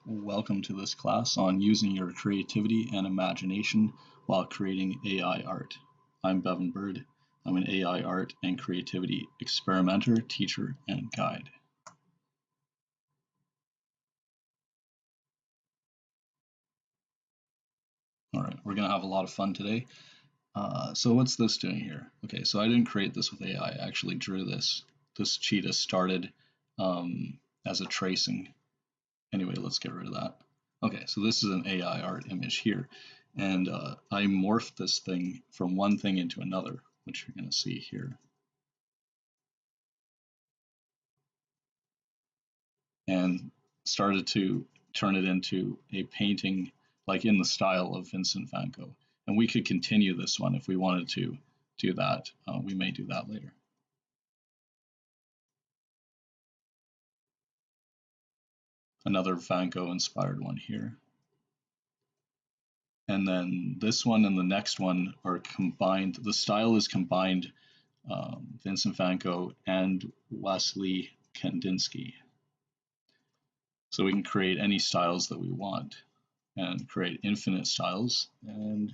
Welcome to this class on using your creativity and imagination while creating AI art. I'm Bevan Bird. I'm an AI art and creativity experimenter, teacher, and guide. All right, we're going to have a lot of fun today. So what's this doing here? Okay, so I didn't create this with AI. I actually drew this. This cheetah started as a tracing. Anyway, let's get rid of that. Okay, so this is an AI art image here. And I morphed this thing from one thing into another, which you're going to see here. And started to turn it into a painting like in the style of Vincent van Gogh. And we could continue this one if we wanted to do that. We may do that later. Another Van Gogh inspired one here. And then this one and the next one are combined. The style is combined Vincent van Gogh and Wassily Kandinsky. So we can create any styles that we want and create infinite styles. And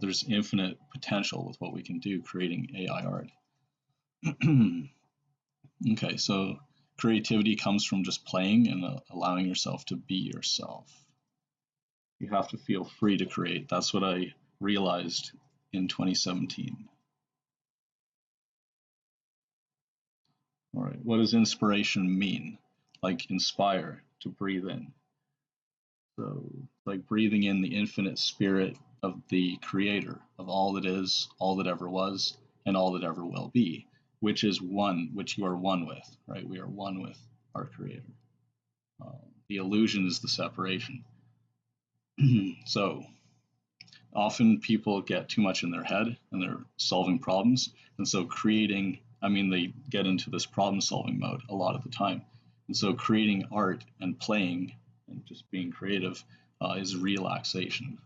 there's infinite potential with what we can do creating AI art. Okay, so creativity comes from just playing and allowing yourself to be yourself. You have to feel free to create. That's what I realized in 2017. All right, what does inspiration mean? Like inspire, to breathe in. So like breathing in the infinite spirit of the creator, of all that is, all that ever was, and all that ever will be, which is one, which you are one with, right? We are one with our creator. The illusion is the separation. So often people get too much in their head and they're solving problems. And so they get into this problem solving mode a lot of the time. And so creating art and playing and just being creative is relaxation.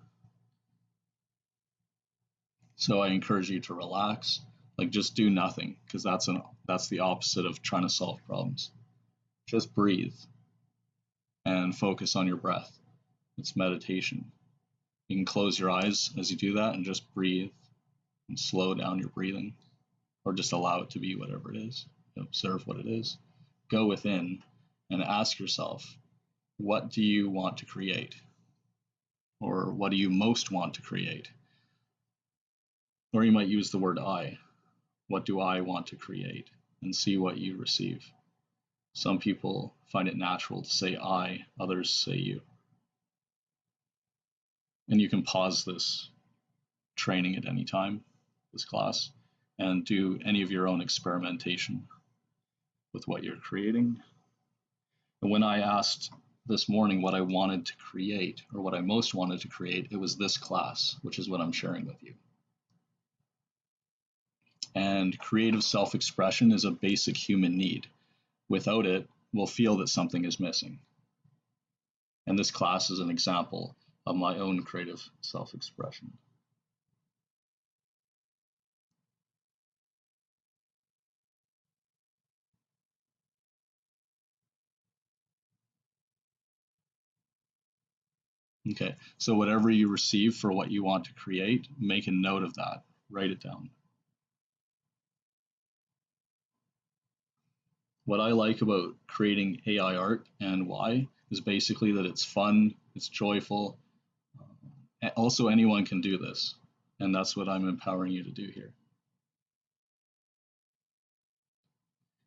So I encourage you to relax, like just do nothing, because that's the opposite of trying to solve problems. Just breathe and focus on your breath. It's meditation. You can close your eyes as you do that and just breathe and slow down your breathing, or just allow it to be whatever it is. Observe what it is. Go within and ask yourself, what do you want to create? Or what do you most want to create? Or you might use the word I. What do I want to create? And see what you receive. Some people find it natural to say I, others say you. And you can pause this training at any time, this class, and do any of your own experimentation with what you're creating. And when I asked this morning what I wanted to create, or what I most wanted to create, it was this class, which is what I'm sharing with you. And creative self-expression is a basic human need. Without it, we'll feel that something is missing. And this class is an example of my own creative self-expression. Okay, so whatever you receive for what you want to create, make a note of that, write it down. What I like about creating AI art and why is basically that it's fun, it's joyful. Also, anyone can do this, and that's what I'm empowering you to do here.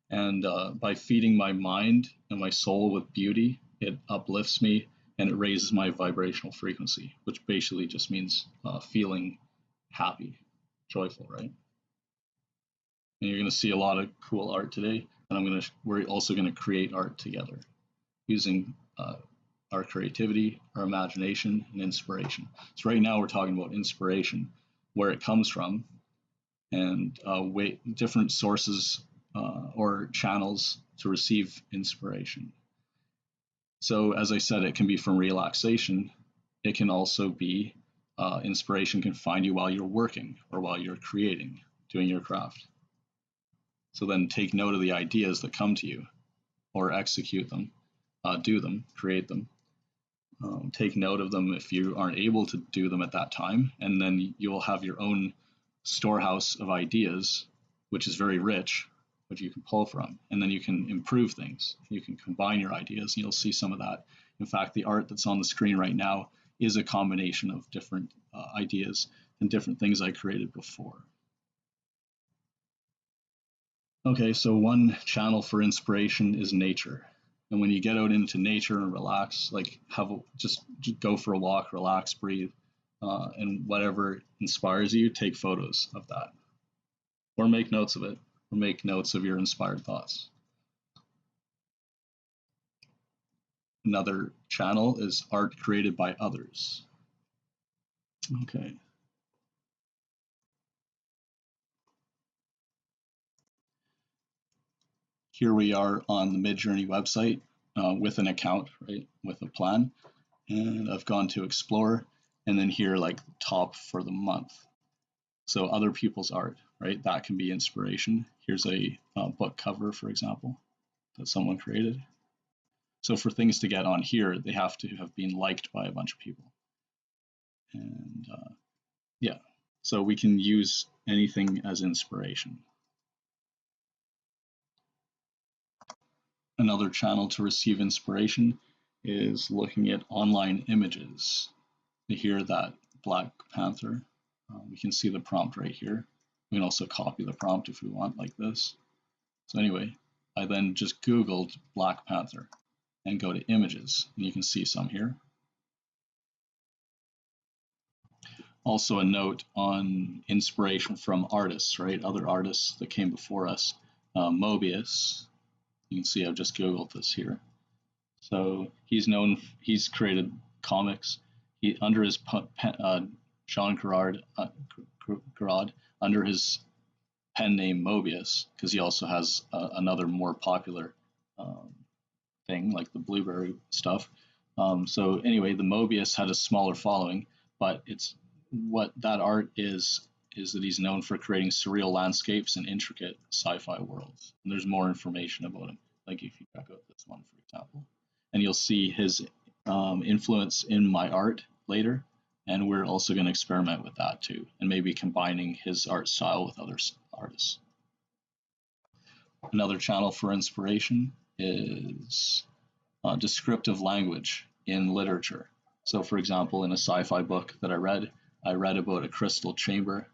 And by feeding my mind and my soul with beauty, it uplifts me and it raises my vibrational frequency, which basically just means feeling happy, joyful, right? And you're going to see a lot of cool art today, and we're also going to create art together using our creativity, our imagination, and inspiration. So right now we're talking about inspiration, where it comes from, and different sources or channels to receive inspiration. So as I said, it can be from relaxation. It can also be inspiration can find you while you're working or while you're creating, doing your craft. So then take note of the ideas that come to you, or execute them, do them, create them, take note of them if you aren't able to do them at that time, and then you'll have your own storehouse of ideas, which is very rich, which you can pull from, and then you can improve things. You can combine your ideas, and you'll see some of that. In fact, the art that's on the screen right now is a combination of different ideas and different things I created before. Okay, so one channel for inspiration is nature. And when you get out into nature and relax, like just go for a walk, relax, breathe, and whatever inspires you, take photos of that, or make notes of it, or make notes of your inspired thoughts. Another channel is art created by others. Okay. Here we are on the Midjourney website with an account, right, with a plan. And I've gone to explore, and then here, like top for the month. So other people's art, right? That can be inspiration. Here's a book cover, for example, that someone created. So for things to get on here, they have to have been liked by a bunch of people. And yeah, so we can use anything as inspiration. Another channel to receive inspiration is looking at online images. Here, that Black Panther. We can see the prompt right here. We can also copy the prompt if we want, like this. So anyway, I then just Googled Black Panther and go to images, and you can see some here. Also a note on inspiration from artists, right? Other artists that came before us. Mobius, you can see I've just Googled this here. So he's created comics. Under his Jean Gerard, under his pen name Mobius, because he also has another more popular thing like the blueberry stuff. So anyway, the Mobius had a smaller following, but it's what that art is that he's known for creating surreal landscapes and intricate sci-fi worlds. And there's more information about him, like if you check out this one, for example, and you'll see his influence in my art later. And we're also going to experiment with that too, and maybe combining his art style with other artists. Another channel for inspiration is descriptive language in literature. So for example, in a sci-fi book that I read about a crystal chamber,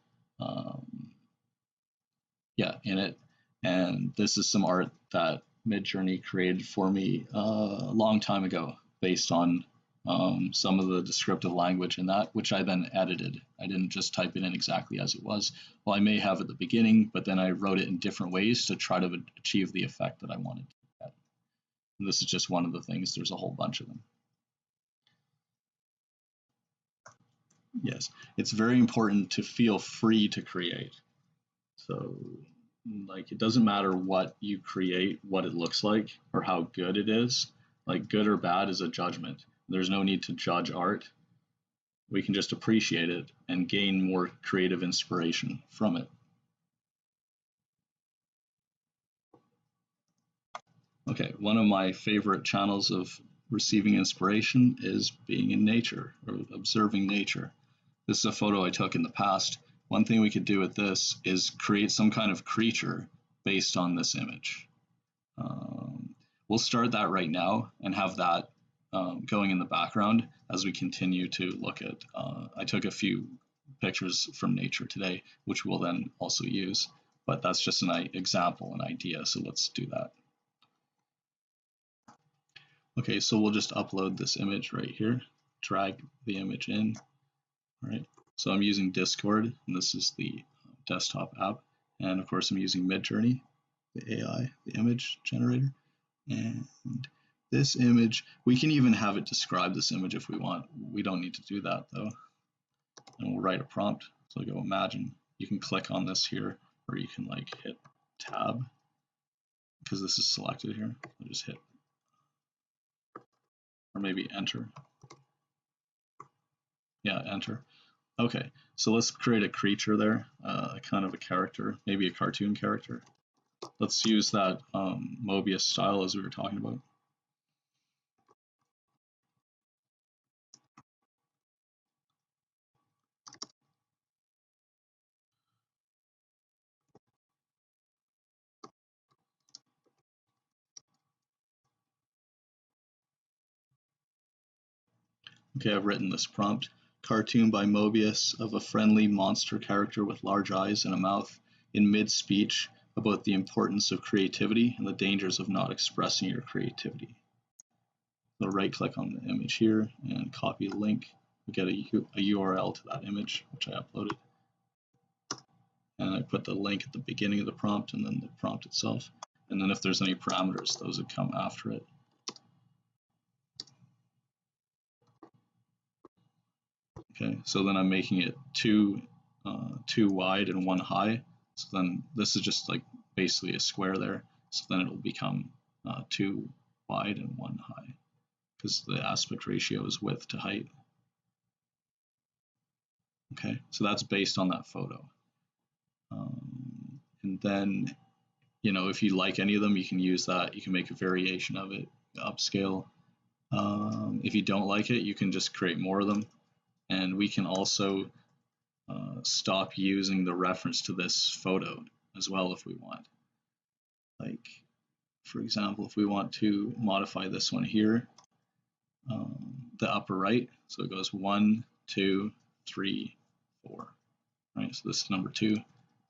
in it. And this is some art that Midjourney created for me a long time ago based on some of the descriptive language in that, which I then edited. I didn't just type it in exactly as it was. Well, I may have at the beginning, but then I wrote it in different ways to try to achieve the effect that I wanted to get. And this is just one of the things. There's a whole bunch of them. Yes, it's very important to feel free to create. So, like, it doesn't matter what you create, what it looks like, or how good it is. Like, good or bad is a judgment. There's no need to judge art. We can just appreciate it and gain more creative inspiration from it. Okay, one of my favorite channels of receiving inspiration is being in nature or observing nature. This is a photo I took in the past. One thing we could do with this is create some kind of creature based on this image. We'll start that right now and have that going in the background as we continue to look at. I took a few pictures from nature today, which we'll then also use, but that's just an example, an idea, so let's do that. Okay, so we'll just upload this image right here, drag the image in, all right? So I'm using Discord, and this is the desktop app, and of course I'm using Midjourney, the AI, the image generator, and this image, we can even have it describe this image if we want. We don't need to do that though. And we'll write a prompt. So I'll go imagine. You can click on this here, or you can like hit tab because this is selected here. I'll just hit, or maybe enter. Yeah, enter. Okay, so let's create a creature there, kind of a character, maybe a cartoon character. Let's use that Mobius style as we were talking about. Okay, I've written this prompt. Cartoon by Mobius of a friendly monster character with large eyes and a mouth in mid-speech about the importance of creativity and the dangers of not expressing your creativity. So right-click on the image here and copy the link. We get a URL to that image, which I uploaded. And I put the link at the beginning of the prompt and then the prompt itself. And then if there's any parameters, those would come after it. Okay, so then I'm making it two wide and one high. So then this is just like basically a square there. So then it'll become 2 wide and 1 high because the aspect ratio is width to height. Okay, so that's based on that photo. And then, you know, if you like any of them, you can use that. You can make a variation of it, upscale. If you don't like it, you can just create more of them. And we can also stop using the reference to this photo as well if we want. Like, for example, if we want to modify this one here, the upper right, so it goes 1, 2, 3, 4. Right, so this is number 2.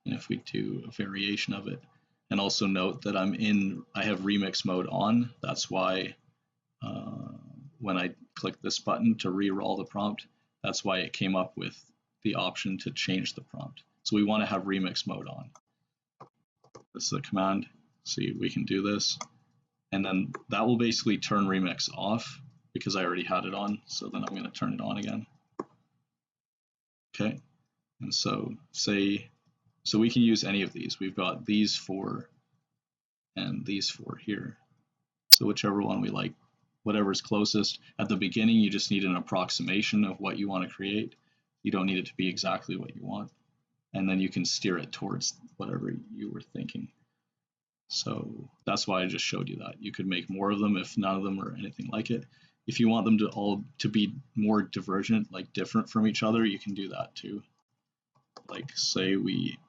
And if we do a variation of it, and also note that I have remix mode on. That's why when I click this button to re-roll the prompt, that's why it came up with the option to change the prompt. So we want to have remix mode on. This is a command. See, we can do this. And then that will basically turn remix off because I already had it on. So then I'm going to turn it on again. Okay. And so so we can use any of these. We've got these 4 and these 4 here. So whichever one we like, whatever's closest. At the beginning, you just need an approximation of what you want to create. You don't need it to be exactly what you want. And then you can steer it towards whatever you were thinking. So that's why I just showed you that. You could make more of them if none of them are anything like it. If you want them to all to be more divergent, like different from each other, you can do that too. Like say we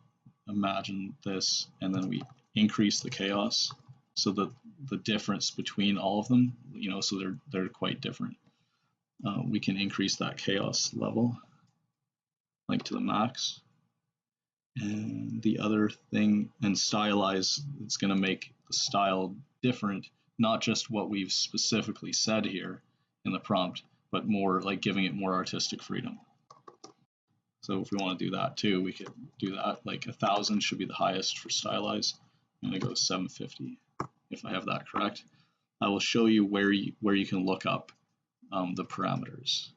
imagine this and then we increase the chaos so that the difference between all of them, you know, so they're quite different. We can increase that chaos level like to the max. And the other thing, and stylize, it's going to make the style different, not just what we've specifically said here in the prompt, but more like giving it more artistic freedom. So if we want to do that too, we could do that. Like 1,000 should be the highest for stylize. I'm going to go 750 if I have that correct. I will show you where you can look up the parameters.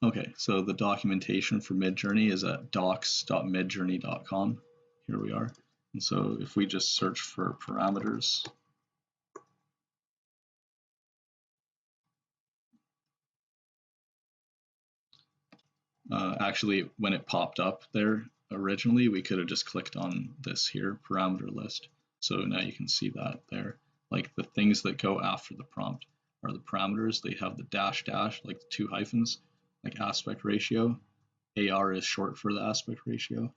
Okay, so the documentation for Midjourney is at docs.midjourney.com. Here we are. And so if we just search for parameters, actually when it popped up there originally, we could have just clicked on this here, parameter list. So now you can see that there. Like the things that go after the prompt are the parameters. They have the dash dash, like the 2 hyphens, like aspect ratio. AR is short for the aspect ratio.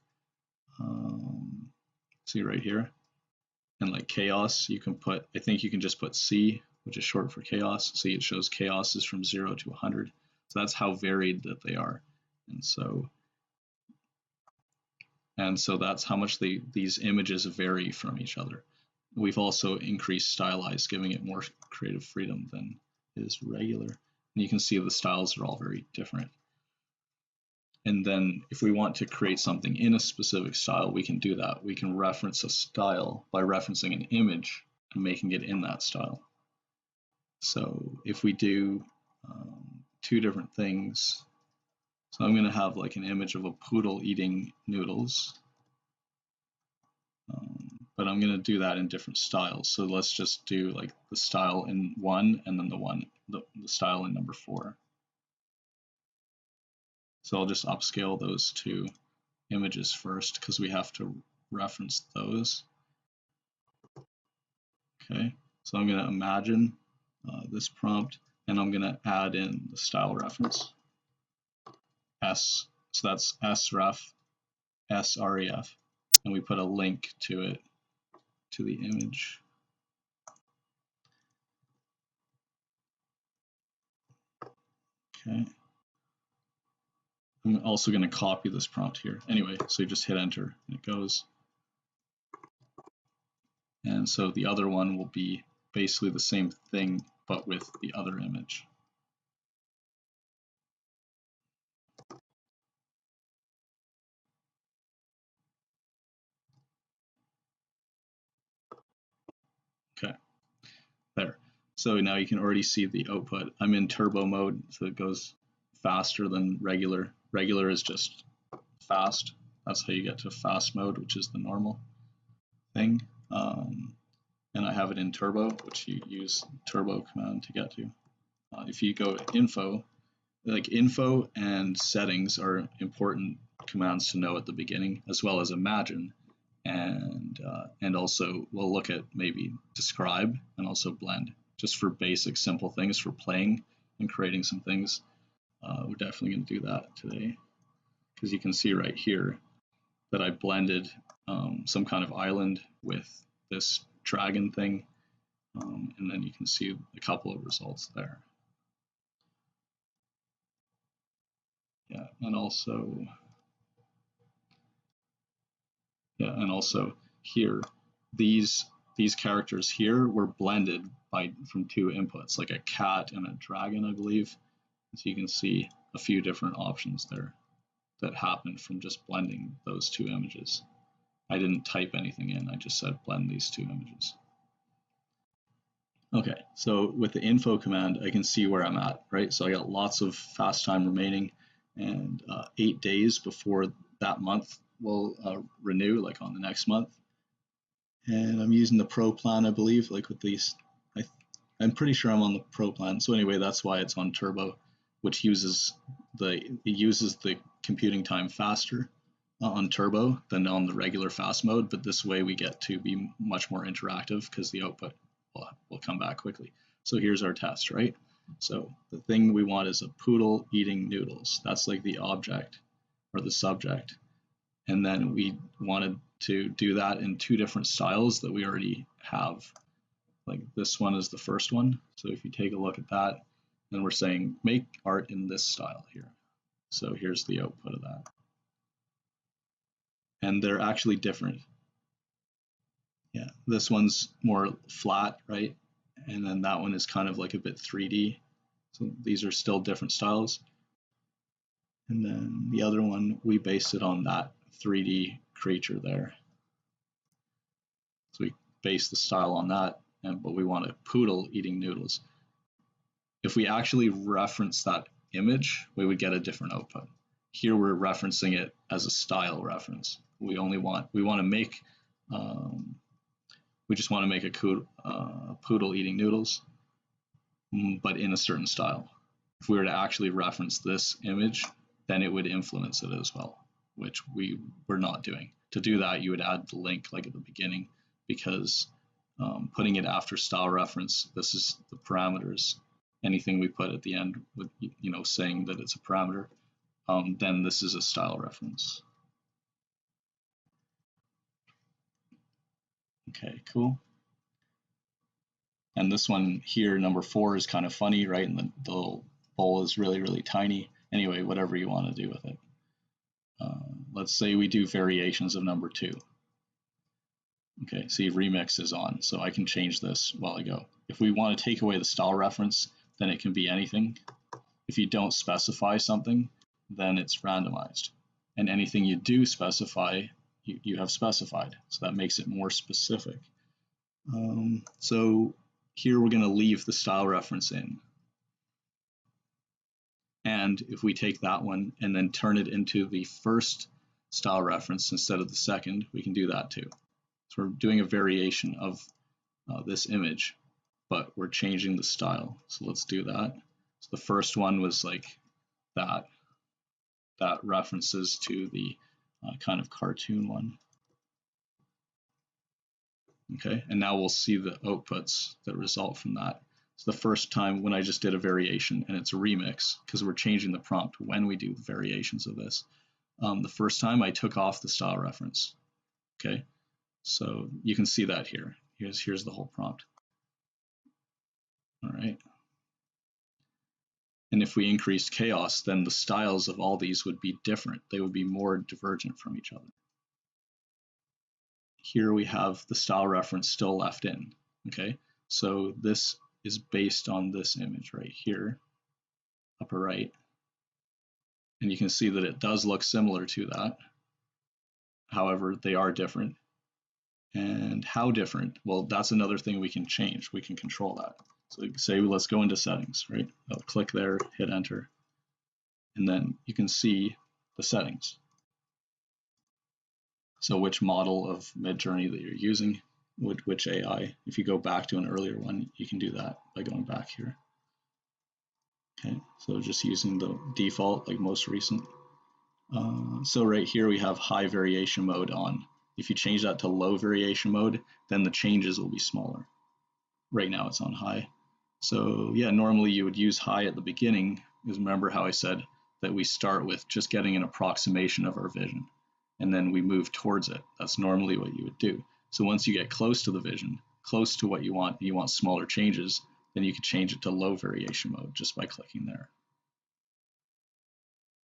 See right here. And like chaos, you can put, I think you can just put C, which is short for chaos. See, it shows chaos is from 0 to 100. So that's how varied that they are. And so that's how much these images vary from each other. We've also increased stylize, giving it more creative freedom than is regular. And you can see the styles are all very different. And then if we want to create something in a specific style, we can do that. We can reference a style by referencing an image and making it in that style. So if we do 2 different things, so I'm going to have like an image of a poodle eating noodles, but I'm going to do that in different styles. So let's just do like the style in 1 and then the style in number 4. So I'll just upscale those 2 images first because we have to reference those. Okay, so I'm going to imagine this prompt and I'm going to add in the style reference S. So that's sref, sref, and we put a link to it, to the image. Okay. I'm also going to copy this prompt here. Anyway, so you just hit enter and it goes. And so the other one will be basically the same thing, but with the other image. Okay, there. So now you can already see the output. I'm in turbo mode, so it goes faster than regular. Regular is just fast. That's how you get to fast mode, which is the normal thing. And I have it in turbo, which you use turbo command to get to. If you go info, like info and settings are important commands to know at the beginning, as well as imagine. And also we'll look at maybe describe and also blend, just for basic simple things for playing and creating some things. We're definitely going to do that today, because you can see right here that I blended some kind of island with this dragon thing, and then you can see a couple of results there. Yeah, and also here, these characters here were blended from two inputs, like a cat and a dragon, I believe. So you can see a few different options there that happened from just blending those two images. I didn't type anything in, I just said blend these two images. Okay, so with the info command, I can see where I'm at, right? So I got lots of fast time remaining, and 8 days before that month will renew, like on the next month. And I'm using the pro plan, I believe, like with these. I'm pretty sure I'm on the pro plan. So anyway, that's why it's on turbo, which uses the computing time faster on turbo than on the regular fast mode. But this way we get to be much more interactive because the output will come back quickly. So here's our test, right? So the thing we want is a poodle eating noodles. That's like the object or the subject. And then we wanted to do that in two different styles that we already have. Like this one is the first one. So if you take a look at that, then we're saying make art in this style here. So here's the output of that. And they're actually different. Yeah, this one's more flat, right? And then that one is kind of like a bit 3D. So these are still different styles. And then the other one, we based it on that 3D creature there. So we base the style on that, but we want a poodle eating noodles. If we actually reference that image, we would get a different output. Here we're referencing it as a style reference. We just want to make a poodle eating noodles, but in a certain style. If we were to actually reference this image, then it would influence it as well, which we were not doing. To do that, you would add the link like at the beginning, because putting it after style reference, this is the parameters. Anything we put at the end with, saying that it's a parameter, then this is a style reference. Okay, cool. And this one here, number 4, is kind of funny, right? And the little bowl is really, really tiny. Anyway, whatever you want to do with it. Let's say we do variations of number 2. Okay, see, remix is on, so I can change this while I go. If we want to take away the style reference, then it can be anything. If you don't specify something, then it's randomized. And anything you do specify, you have specified. So that makes it more specific. So here we're going to leave the style reference in. And if we take that one and then turn it into the first style reference instead of the second, we can do that too. So we're doing a variation of this image, but we're changing the style. So let's do that. So the first one was like that references to the kind of cartoon one. Okay, and now we'll see the outputs that result from that. So the first time when I just did a variation, and it's a remix because we're changing the prompt when we do variations of this. The first time I took off the style reference. Okay, so you can see that here. Here's the whole prompt. All right. And if we increased chaos, then the styles of all these would be different. They would be more divergent from each other. Here we have the style reference still left in, okay? So this is based on this image right here, upper right. And you can see that it does look similar to that. However, they are different. And how different? Well, that's another thing we can change. We can control that. So say, let's go into settings, right? I'll click there, hit enter, and then you can see the settings. So which model of Midjourney that you're using, which AI. If you go back to an earlier one, you can do that by going back here. Okay, so just using the default, like most recent. So right here we have high variation mode on. If you change that to low variation mode, then the changes will be smaller. Right now it's on high. So yeah, normally you would use high at the beginning, because remember how I said that we start with just getting an approximation of our vision, and then we move towards it. That's normally what you would do. So once you get close to the vision, close to what you want smaller changes, then you could change it to low variation mode just by clicking there.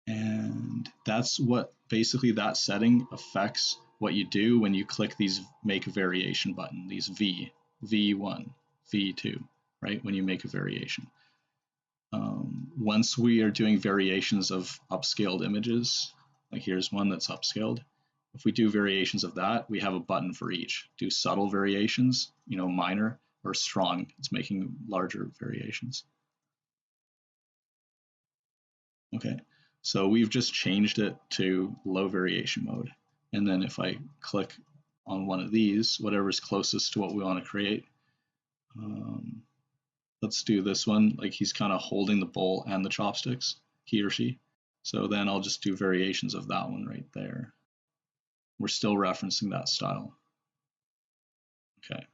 And that's what basically that setting affects what you do when you click these make a variation button, these V1, V2, right? When you make a variation. Once we are doing variations of upscaled images, like here's one that's upscaled. If we do variations of that, we have a button for each. Do subtle variations, minor, or strong. It's making larger variations. Okay, so we've just changed it to low variation mode. And then if I click on one of these, whatever's closest to what we want to create, let's do this one, like he's kind of holding the bowl and the chopsticks, he or she. So then I'll just do variations of that one right there. We're still referencing that style. Okay.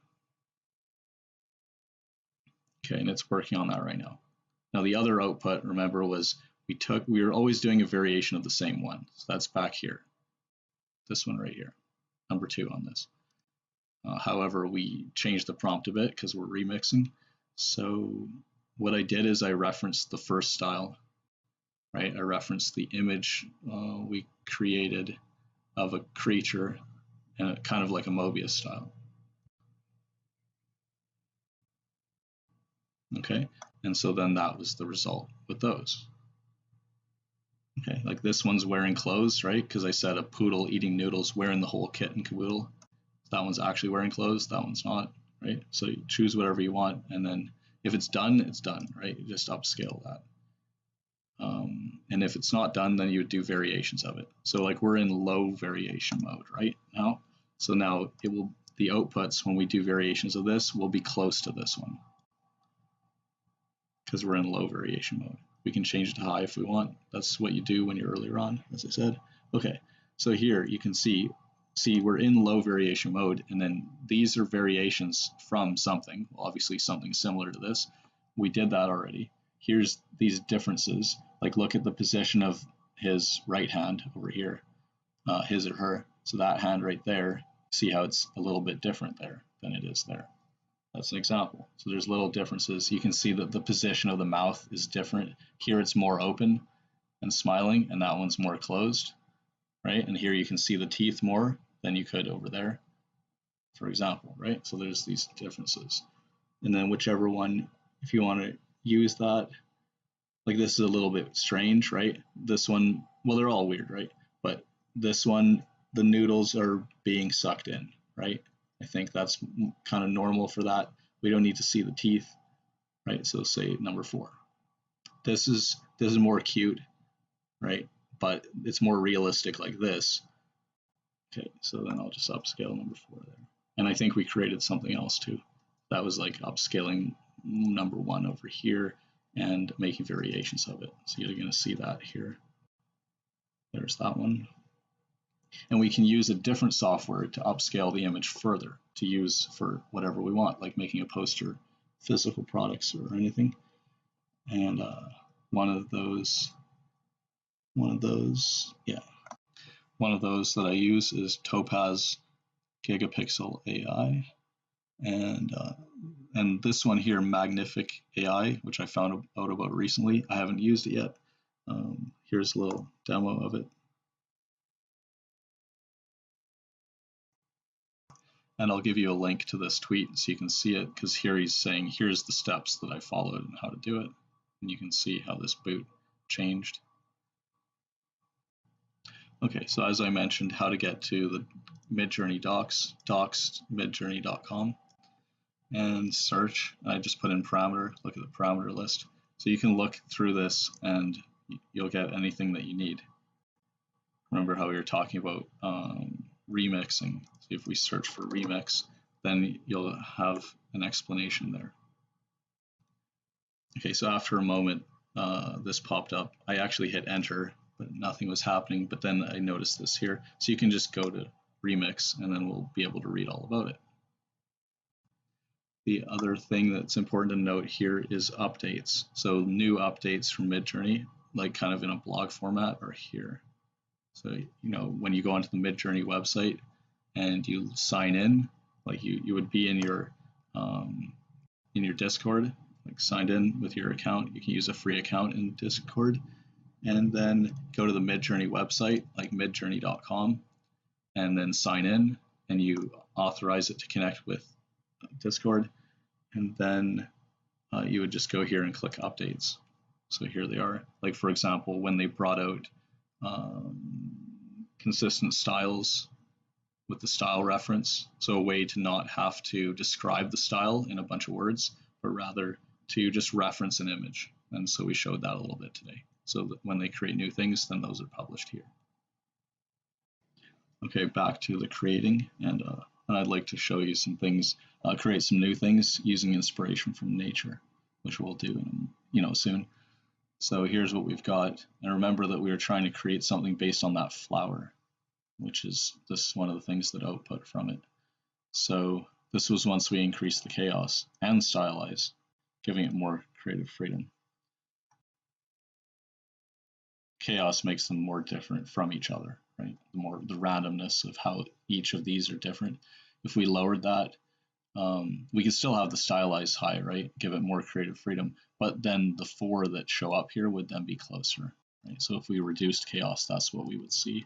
Okay, and it's working on that right now. Now the other output, remember, was we were always doing a variation of the same one. So that's back here. This one right here, number 2 on this. However, we changed the prompt a bit because we're remixing. So what I did is I referenced the first style, right? I referenced the image we created of a creature, and kind of like a Mobius style. Okay, and so then that was the result with those. Okay, like this one's wearing clothes, right? Because I said a poodle eating noodles wearing the whole kit and caboodle. That one's actually wearing clothes, that one's not, right? So you choose whatever you want, and then if it's done, it's done, right? You just upscale that. And if it's not done, then you would do variations of it. So like we're in low variation mode right now. So now the outputs when we do variations of this will be close to this one because we're in low variation mode. We can change it to high if we want. That's what you do when you're earlier on, as I said. Okay, so here you can see we're in low variation mode, and then these are variations from something, obviously something similar to this. We did that already. Here's these differences, like look at the position of his right hand over here, his or her. So that hand right there, see how it's a little bit different there than it is there. That's an example. So there's little differences. You can see that the position of the mouth is different. Here it's more open and smiling, and that one's more closed, right? And here you can see the teeth more than you could over there, for example, right? So there's these differences. And then whichever one, if you want to use that, like this is a little bit strange, right? This one, well, they're all weird, right? But this one, the noodles are being sucked in, right? I think that's kind of normal for that. We don't need to see the teeth, right? So say number 4. This is more cute, right? But it's more realistic like this. Okay, so then I'll just upscale number 4 there. And I think we created something else too. That was like upscaling number 1 over here and making variations of it. So you're going to see that here. There's that one. And we can use a different software to upscale the image further to use for whatever we want, like making a poster, physical products, or anything. And one of those that I use is Topaz Gigapixel AI, and And this one here, Magnific AI, which I found out about recently, I haven't used it yet. Here's a little demo of it. And I'll give you a link to this tweet so you can see it, because here he's saying, here's the steps that I followed and how to do it. And you can see how this boot changed. Okay, so as I mentioned, how to get to the Midjourney docs, docs.midjourney.com, and search. I just put in parameter, look at the parameter list. So you can look through this and you'll get anything that you need. Remember how we were talking about remixing. So if we search for remix, then you'll have an explanation there. Okay, so after a moment, this popped up. I actually hit enter, but nothing was happening. But then I noticed this here. So you can just go to remix and then we'll be able to read all about it. The other thing that's important to note here is updates. So new updates from Midjourney, like kind of in a blog format, are here. So, you know, when you go onto the Midjourney website and you sign in, like you would be in your Discord, like signed in with your account. You can use a free account in Discord, and then go to the Midjourney website, like midjourney.com, and then sign in, and you authorize it to connect with Discord, and then you would just go here and click updates. So here they are. Like for example, when they brought out consistent styles with the style reference, so a way to not have to describe the style in a bunch of words, but rather to just reference an image. And so we showed that a little bit today. So that when they create new things, then those are published here. Okay, back to the creating, and I'd like to show you some things, create some new things using inspiration from nature, which we'll do soon. So here's what we've got, and remember that we were trying to create something based on that flower, which is this one of the things that output from it. So this was once we increased the chaos and stylize, giving it more creative freedom. Chaos makes them more different from each other, right? The randomness of how each of these are different. If we lowered that, we could still have the stylized high, right? Give it more creative freedom, but then the 4 that show up here would then be closer, right? So if we reduced chaos, that's what we would see.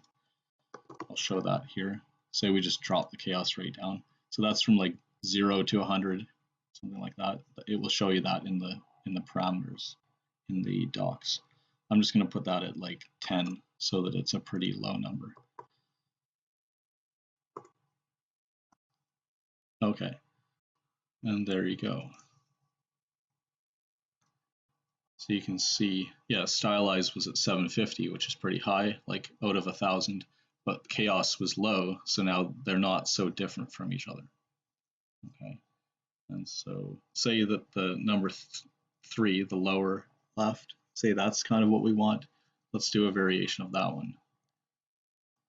I'll show that here. Say we just drop the chaos rate down. So that's from like 0 to 100, something like that. It will show you that in the parameters in the docs. I'm just going to put that at like 10 so that it's a pretty low number. Okay, and there you go. So you can see, yeah, stylized was at 750, which is pretty high, like out of 1,000, but chaos was low, so now they're not so different from each other. Okay, and so say that the number 3, the lower left, say that's kind of what we want. Let's do a variation of that one.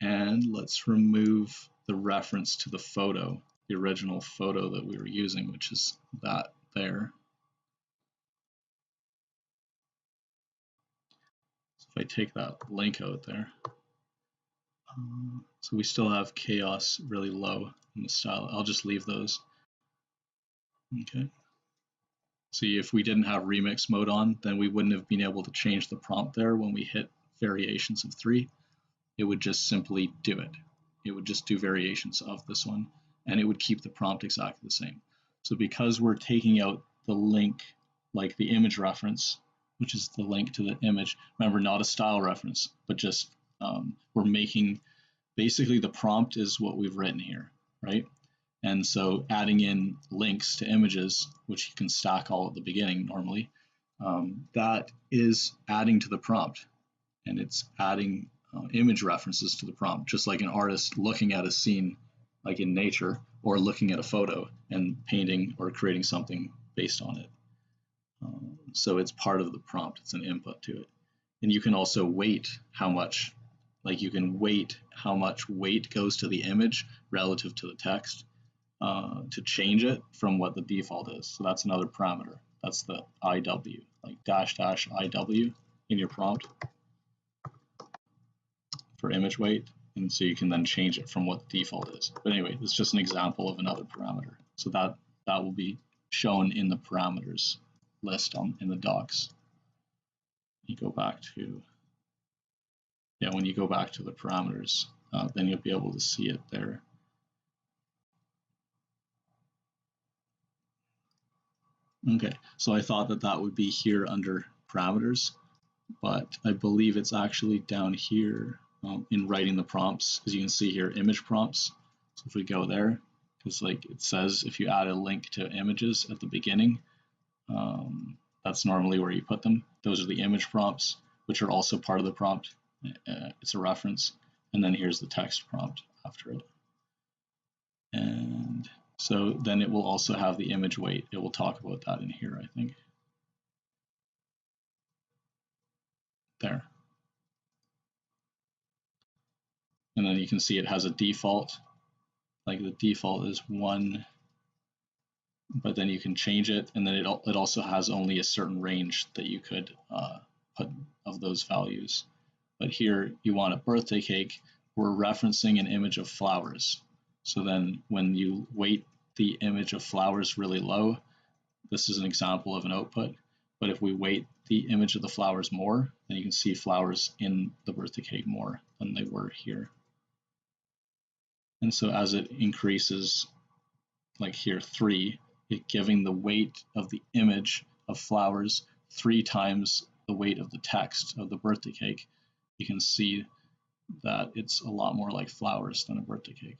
And let's remove the reference to the photo, the original photo that we were using, which is that there. So if I take that link out there, so we still have chaos really low in the style. I'll just leave those. Okay. See, if we didn't have remix mode on, then we wouldn't have been able to change the prompt there when we hit variations of 3. It would just simply do it. It would just do variations of this one, and it would keep the prompt exactly the same. So because we're taking out the link, like the image reference, which is the link to the image, remember, not a style reference, but just we're making, basically the prompt is what we've written here, right? And so adding in links to images, which you can stack all at the beginning normally, that is adding to the prompt, and it's adding image references to the prompt, just like an artist looking at a scene like in nature, or looking at a photo and painting or creating something based on it. So it's part of the prompt, it's an input to it. And you can also weight how much, like you can weight how much weight goes to the image relative to the text to change it from what the default is. So that's another parameter. That's the IW, like -- IW in your prompt for image weight, and so you can then change it from what the default is. But anyway, it's just an example of another parameter. So that will be shown in the parameters list in the docs. You go back to, yeah, when you go back to the parameters, then you'll be able to see it there. Okay, so I thought that that would be here under parameters, but I believe it's actually down here in writing the prompts, because you can see here image prompts. So if we go there, because like it says if you add a link to images at the beginning, that's normally where you put them. Those are the image prompts, which are also part of the prompt. It's a reference. And then here's the text prompt after it. And so then it will also have the image weight. It will talk about that in here, I think. There. And then you can see it has a default. Like the default is 1, but then you can change it, and then it also has only a certain range that you could put of those values. But here you want a birthday cake, we're referencing an image of flowers. So then when you weight the image of flowers really low, this is an example of an output. But if we weight the image of the flowers more, then you can see flowers in the birthday cake more than they were here. And so as it increases, like here 3, it giving the weight of the image of flowers 3 times the weight of the text of the birthday cake, you can see that it's a lot more like flowers than a birthday cake.